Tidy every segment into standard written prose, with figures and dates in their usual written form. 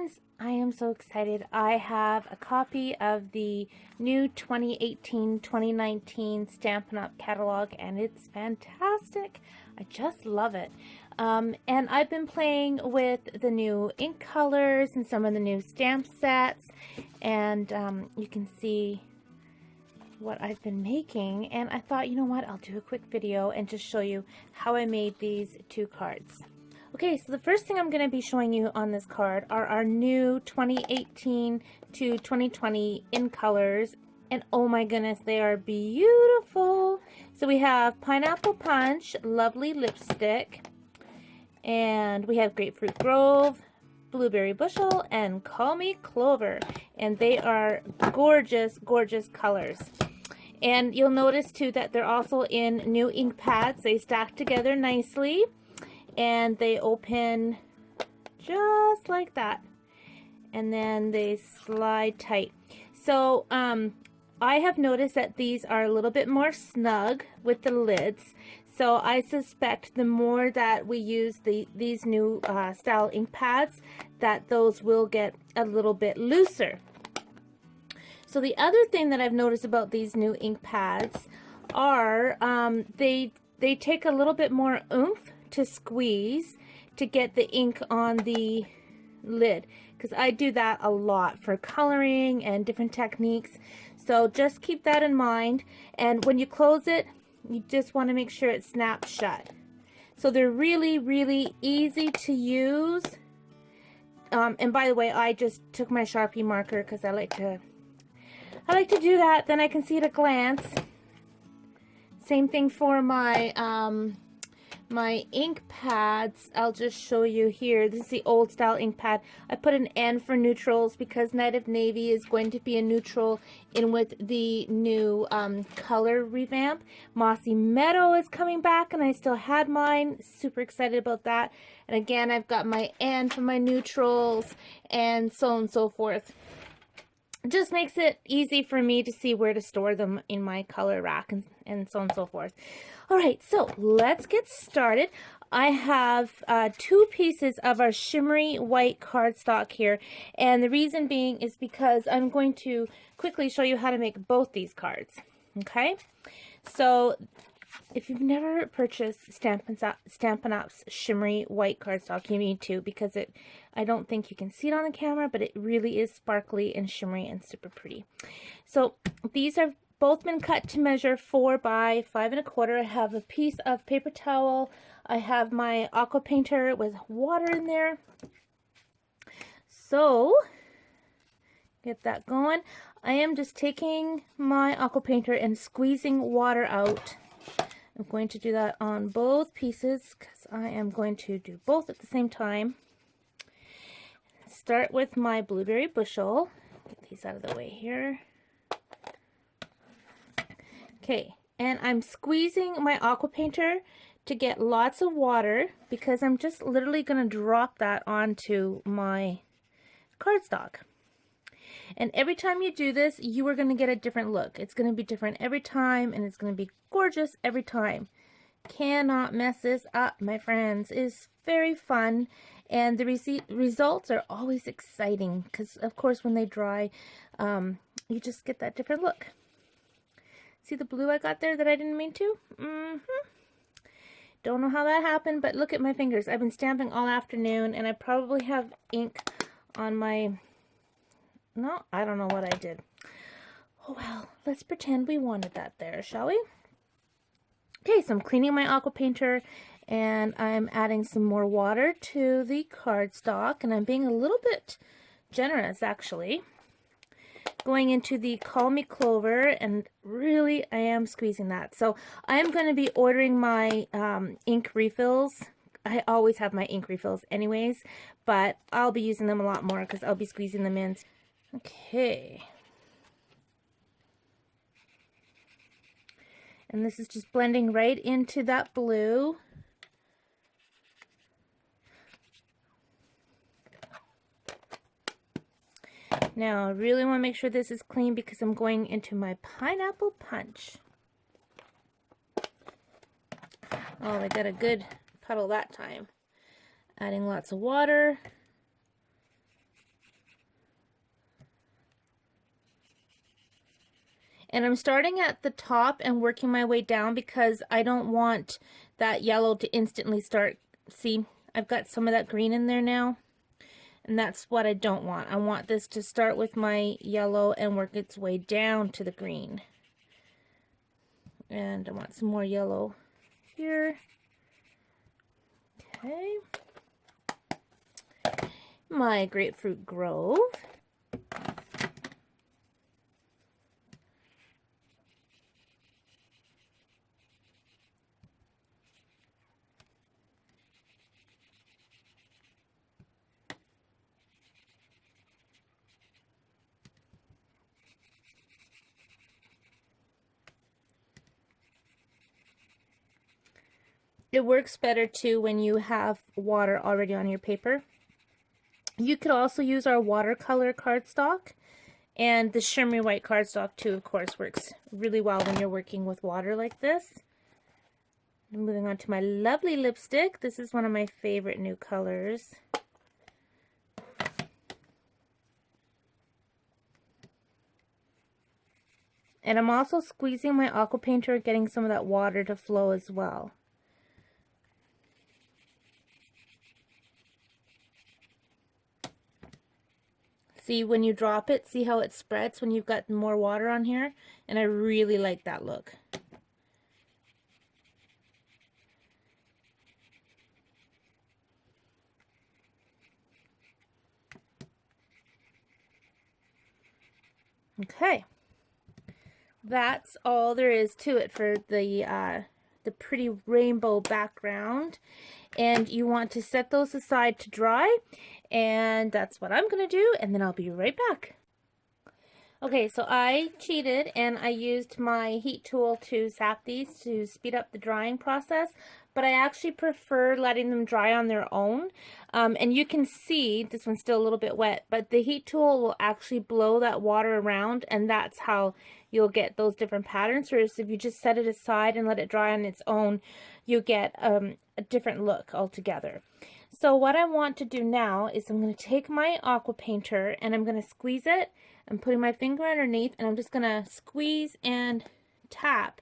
friends, I am so excited. I have a copy of the new 2018-2019 Stampin' Up! Catalog, and it's fantastic. I just love it. And I've been playing with the new ink colors and some of the new stamp sets, and you can see what I've been making, and I thought, you know what, I'll do a quick video and just show you how I made these two cards. Okay, so the first thing I'm going to be showing you on this card are our new 2018 to 2020 in colors, and oh my goodness, they are beautiful. So we have Pineapple Punch, Lovely Lipstick, and we have Grapefruit Grove, Blueberry Bushel, and Call Me Clover, and they are gorgeous, gorgeous colors. And you'll notice too that they're also in new ink pads. They stack together nicely, and they open just like that, and then they slide tight. So I have noticed that these are a little bit more snug with the lids, so I suspect the more that we use these new style ink pads, that those will get a little bit looser. So the other thing that I've noticed about these new ink pads are they take a little bit more oomph to squeeze to get the ink on the lid, because I do that a lot for coloring and different techniques. So just keep that in mind, and when you close it, you just want to make sure it snaps shut. So they're really, really easy to use. And by the way, I just took my Sharpie marker because I like to do that, then I can see at a glance. Same thing for my my ink pads. I'll just show you here. This is the old style ink pad. I put an N for neutrals because Night of Navy is going to be a neutral in with the new color revamp. Mossy Meadow is coming back, and I still had mine. Super excited about that. And again, I've got my N for my neutrals, and so on and so forth. It just makes it easy for me to see where to store them in my color rack, and so on and so forth. All right, so let's get started. I have two pieces of our shimmery white cardstock here, and the reason being is because I'm going to quickly show you how to make both these cards. Okay, so if you've never purchased Stampin' Up's shimmery white cardstock, you need to, because I don't think you can see it on the camera, but it really is sparkly and shimmery and super pretty. So these have both been cut to measure 4 by 5 1/4. I have a piece of paper towel. I have my Aqua Painter with water in there. So get that going. I am just taking my Aqua Painter and squeezing water out. I'm going to do that on both pieces because I am going to do both at the same time. Start with my Blueberry Bushel. Get these out of the way here. Okay, and I'm squeezing my Aqua Painter to get lots of water because I'm just literally going to drop that onto my cardstock. And every time you do this, you are going to get a different look. It's going to be different every time, and it's going to be gorgeous every time. Cannot mess this up, my friends. It's very fun, and the results are always exciting because, of course, when they dry, you just get that different look. See the blue I got there that I didn't mean to? Don't know how that happened, but look at my fingers. I've been stamping all afternoon, and I probably have ink on my... No, I don't know what I did. Oh well, let's pretend we wanted that there, shall we? Okay, so I'm cleaning my Aqua Painter, and I'm adding some more water to the cardstock, and I'm being a little bit generous, actually. Going into the Call Me Clover, and really, I am squeezing that. So I am going to be ordering my ink refills. I always have my ink refills anyways, but I'll be using them a lot more because I'll be squeezing them in. Okay. And this is just blending right into that blue. Now, I really want to make sure this is clean because I'm going into my Pineapple Punch. Oh, I got a good puddle that time. Adding lots of water. And I'm starting at the top and working my way down because I don't want that yellow to instantly start. See, I've got some of that green in there now. And that's what I don't want. I want this to start with my yellow and work its way down to the green. And I want some more yellow here. Okay. My grapefruit grove. It works better too when you have water already on your paper. You could also use our watercolor cardstock, and the shimmery white cardstock too, of course, works really well when you're working with water like this. I'm moving on to my lovely lipstick. This is one of my favorite new colors. And I'm also squeezing my Aqua Painter, getting some of that water to flow as well. See, when you drop it, see how it spreads when you've got more water on here? And I really like that look. Okay. That's all there is to it for the pretty rainbow background. And you want to set those aside to dry. And that's what I'm going to do, and then I'll be right back. Okay, so I cheated and I used my heat tool to zap these to speed up the drying process, but I actually prefer letting them dry on their own. And you can see this one's still a little bit wet, but the heat tool will actually blow that water around, and that's how you'll get those different patterns. Whereas if you just set it aside and let it dry on its own, you get a different look altogether. So what I want to do now is I'm going to take my Aqua Painter and I'm going to squeeze it. I'm putting my finger underneath and I'm just going to squeeze and tap.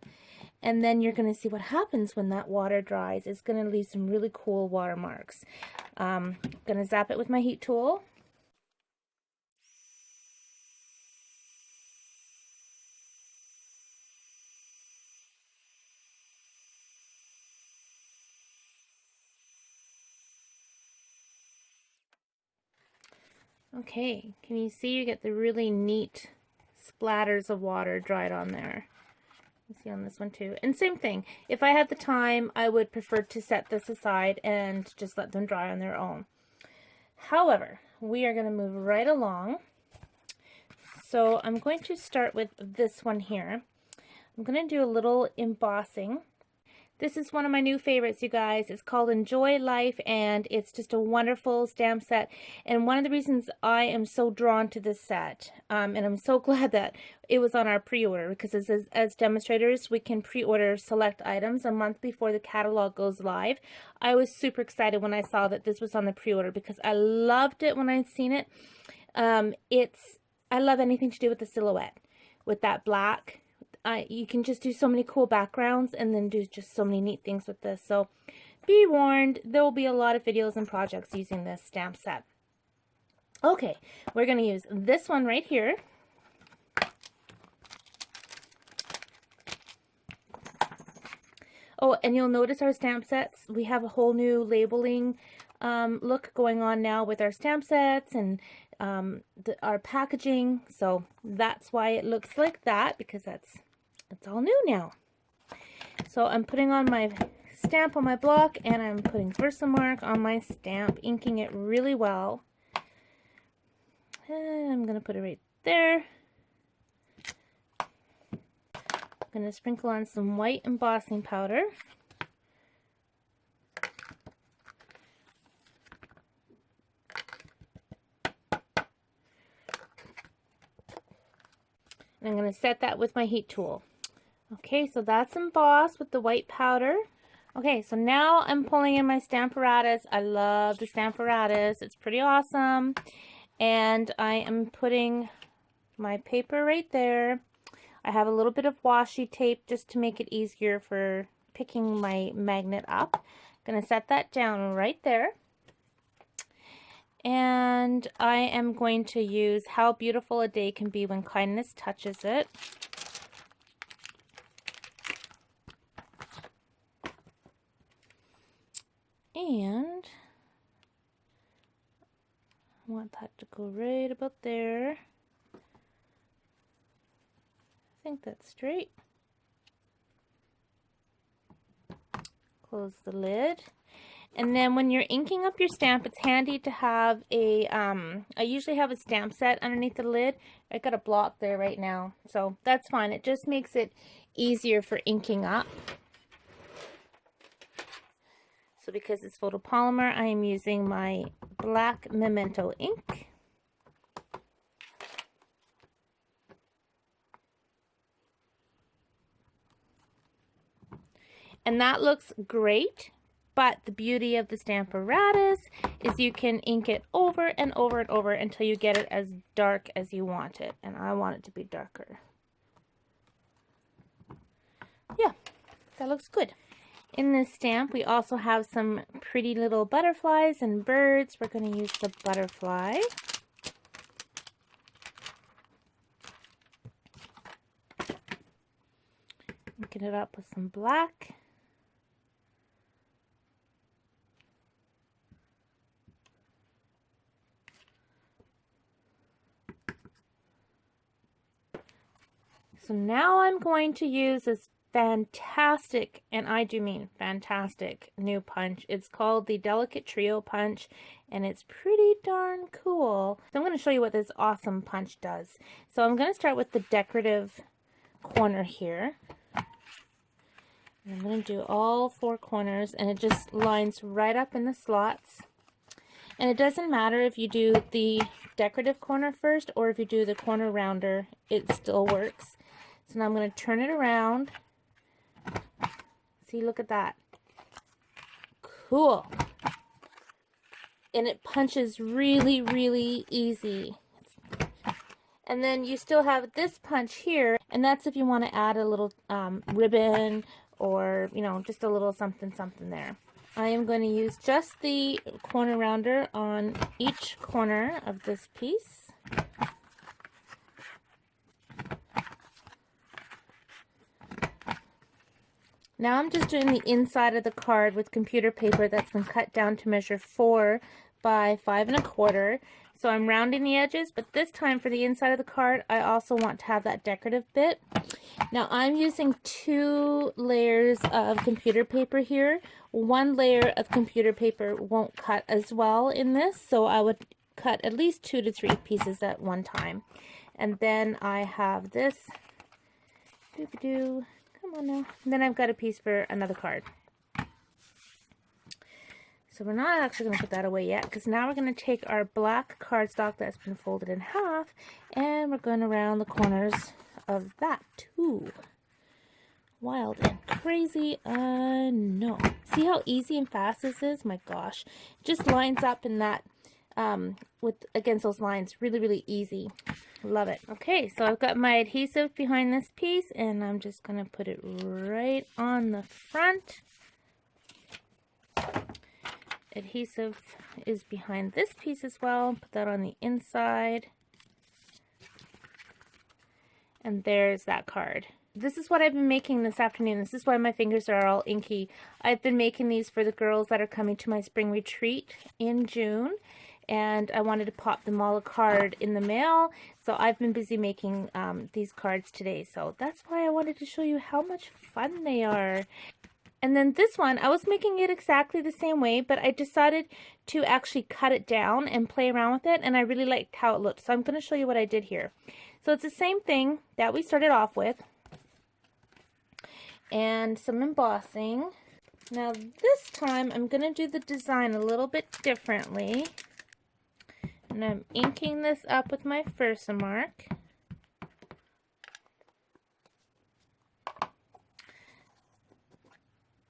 And then you're going to see what happens when that water dries. It's going to leave some really cool watermarks. I'm going to zap it with my heat tool. Okay, can you see you get the really neat splatters of water dried on there? You see on this one too. And same thing, if I had the time, I would prefer to set this aside and just let them dry on their own. However, we are going to move right along. So I'm going to start with this one here. I'm going to do a little embossing. This is one of my new favorites, you guys. It's called Enjoy Life, and it's just a wonderful stamp set. And one of the reasons I am so drawn to this set, and I'm so glad that it was on our pre-order, because as demonstrators, we can pre-order select items a month before the catalog goes live. I was super excited when I saw that this was on the pre-order because I loved it when I'd seen it. I love anything to do with the silhouette, with that black. You can just do so many cool backgrounds and then do just so many neat things with this. So be warned, there will be a lot of videos and projects using this stamp set. Okay, we're going to use this one right here. Oh, and you'll notice our stamp sets, we have a whole new labeling look going on now with our stamp sets and our packaging. So that's why it looks like that, because it's all new now. So I'm putting on my stamp on my block, and I'm putting Versamark on my stamp, inking it really well. And I'm going to put it right there. I'm going to sprinkle on some white embossing powder. And I'm going to set that with my heat tool. Okay, so that's embossed with the white powder. Okay, so now I'm pulling in my Stamparatus. I love the Stamparatus. It's pretty awesome. And I am putting my paper right there. I have a little bit of washi tape just to make it easier for picking my magnet up. I'm going to set that down right there. And I am going to use How Beautiful a Day Can Be When Kindness Touches It. And I want that to go right about there. I think that's straight. Close the lid. And then when you're inking up your stamp, it's handy to have a, I usually have a stamp set underneath the lid. I got a block there right now, so that's fine. It just makes it easier for inking up. So because it's photopolymer, I am using my black Memento ink. And that looks great. But the beauty of the Stamparatus is you can ink it over and over and over until you get it as dark as you want it. And I want it to be darker. Yeah, that looks good. In this stamp, we also have some pretty little butterflies and birds. We're going to use the butterfly. Get it up with some black. So now I'm going to use this fantastic, and I do mean fantastic, new punch. It's called the Delicate Trio Punch, and it's pretty darn cool. So I'm going to show you what this awesome punch does. So I'm going to start with the decorative corner here. And I'm going to do all 4 corners, and it just lines right up in the slots. And it doesn't matter if you do the decorative corner first or if you do the corner rounder, it still works. So now I'm going to turn it around. See, look at that. Cool. And it punches really, really easy. And then you still have this punch here, and that's if you want to add a little ribbon or, you know, just a little something there. I am going to use just the corner rounder on each corner of this piece. Now I'm just doing the inside of the card with computer paper that's been cut down to measure 4 by 5 1/4. So I'm rounding the edges, but this time for the inside of the card, I also want to have that decorative bit. Now I'm using 2 layers of computer paper here. 1 layer of computer paper won't cut as well in this, so I would cut at least 2 to 3 pieces at one time. And then I have this. Come on now. And then I've got a piece for another card. So we're not actually going to put that away yet, because now we're going to take our black cardstock that's been folded in half, and we're going to round the corners of that too. Wild and crazy, no. See how easy and fast this is? My gosh. It just lines up in that, against those lines. Really, really easy. Love it. Okay, so I've got my adhesive behind this piece, and I'm just going to put it right on the front. Adhesive is behind this piece as well. Put that on the inside. And there's that card. This is what I've been making this afternoon. This is why my fingers are all inky. I've been making these for the girls that are coming to my spring retreat in June. And I wanted to pop them all a card in the mail. So I've been busy making these cards today. So that's why I wanted to show you how much fun they are. And then this one, I was making it exactly the same way, but I decided to actually cut it down and play around with it, and I really liked how it looked. So I'm going to show you what I did here. So it's the same thing that we started off with, and some embossing. Now this time, I'm going to do the design a little bit differently, and I'm inking this up with my Versamark.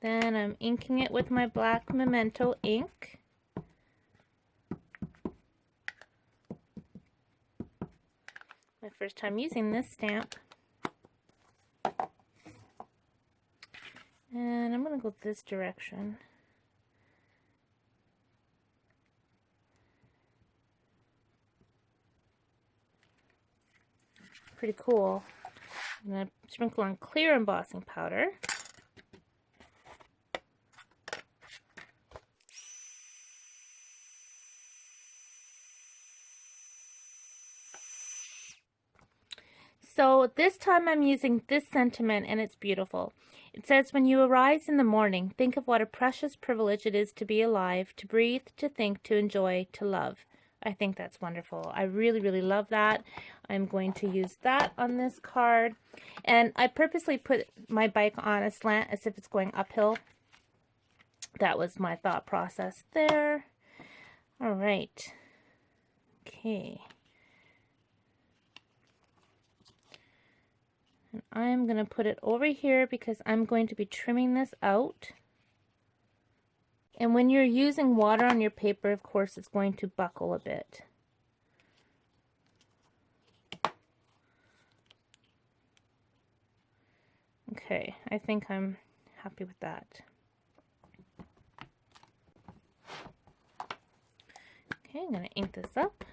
Then I'm inking it with my black Memento ink. My first time using this stamp. And I'm going to go this direction. Pretty cool. I'm going to sprinkle on clear embossing powder. So this time I'm using this sentiment, and it's beautiful. It says, when you arise in the morning, think of what a precious privilege it is to be alive, to breathe, to think, to enjoy, to love. I think that's wonderful. I really, really love that. I'm going to use that on this card. And I purposely put my bike on a slant as if it's going uphill. That was my thought process there. All right. Okay. And I'm going to put it over here because I'm going to be trimming this out. And when you're using water on your paper, of course, it's going to buckle a bit. Okay, I think I'm happy with that. Okay, I'm going to ink this up.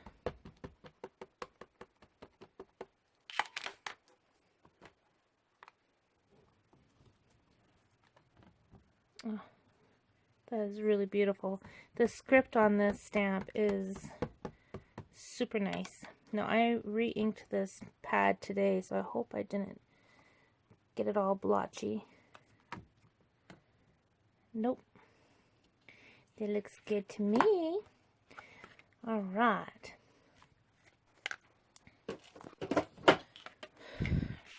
Oh, that is really beautiful. The script on this stamp is super nice. Now, I re-inked this pad today, so I hope I didn't get it all blotchy. Nope. It looks good to me. All right.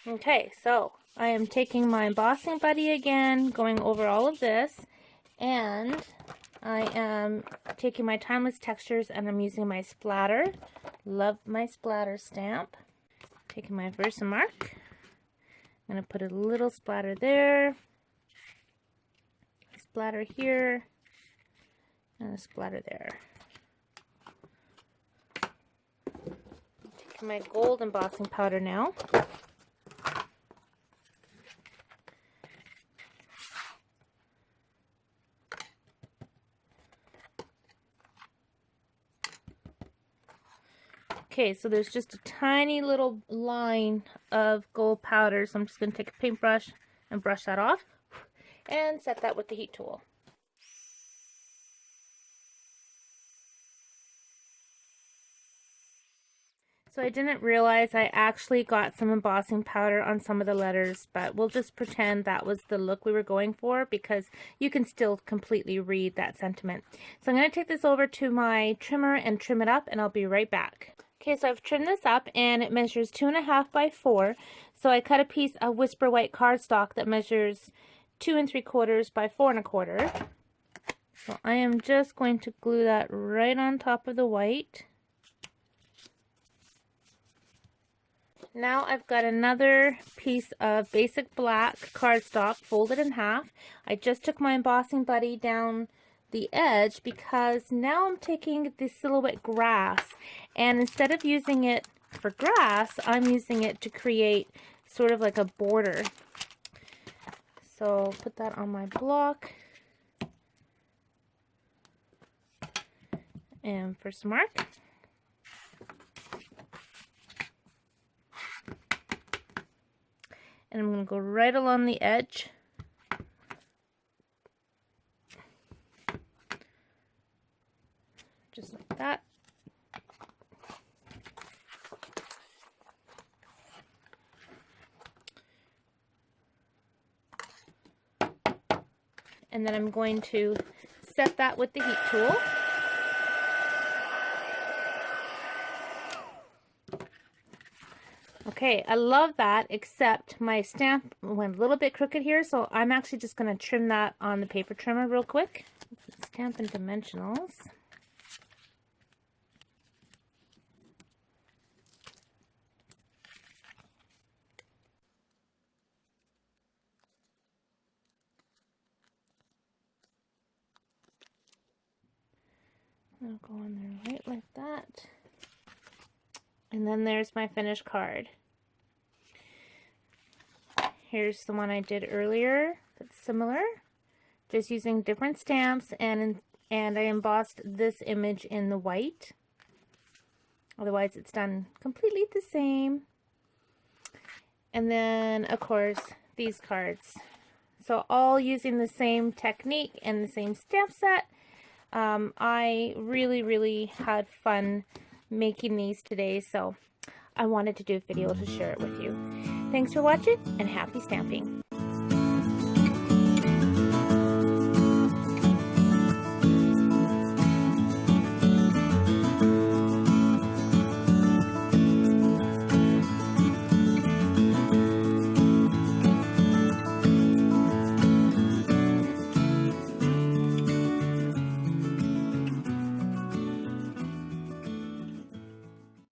Okay, so I am taking my embossing buddy again, going over all of this, and I am taking my Timeless Textures and I'm using my splatter. Love my splatter stamp. Taking my Versamark. I'm going to put a little splatter there, a splatter here, and a splatter there. Taking my gold embossing powder now. Okay, so there's just a tiny little line of gold powder, so I'm just going to take a paintbrush and brush that off and set that with the heat tool. So I didn't realize I actually got some embossing powder on some of the letters, but we'll just pretend that was the look we were going for because you can still completely read that sentiment. So I'm going to take this over to my trimmer and trim it up, and I'll be right back. Okay, so I've trimmed this up and it measures 2.5 by 4. So I cut a piece of Whisper White cardstock that measures 2 3/4 by 4 1/4. So I am just going to glue that right on top of the white. Now I've got another piece of basic black cardstock folded in half. I just took my embossing buddy down the edge because now I'm taking the silhouette grass, and instead of using it for grass, I'm using it to create sort of like a border. So put that on my block and for some mark. And I'm going to go right along the edge. Just like that. And then I'm going to set that with the heat tool. Okay, I love that, except my stamp went a little bit crooked here, so I'm actually just going to trim that on the paper trimmer real quick. Stampin' Dimensionals. I'll go in there right like that. And then there's my finished card. Here's the one I did earlier, that's similar, just using different stamps, and I embossed this image in the white. Otherwise it's done completely the same. And then of course these cards. So all using the same technique and the same stamp set. I really had fun making these today, so I wanted to do a video to share it with you. Thanks for watching, and happy stamping!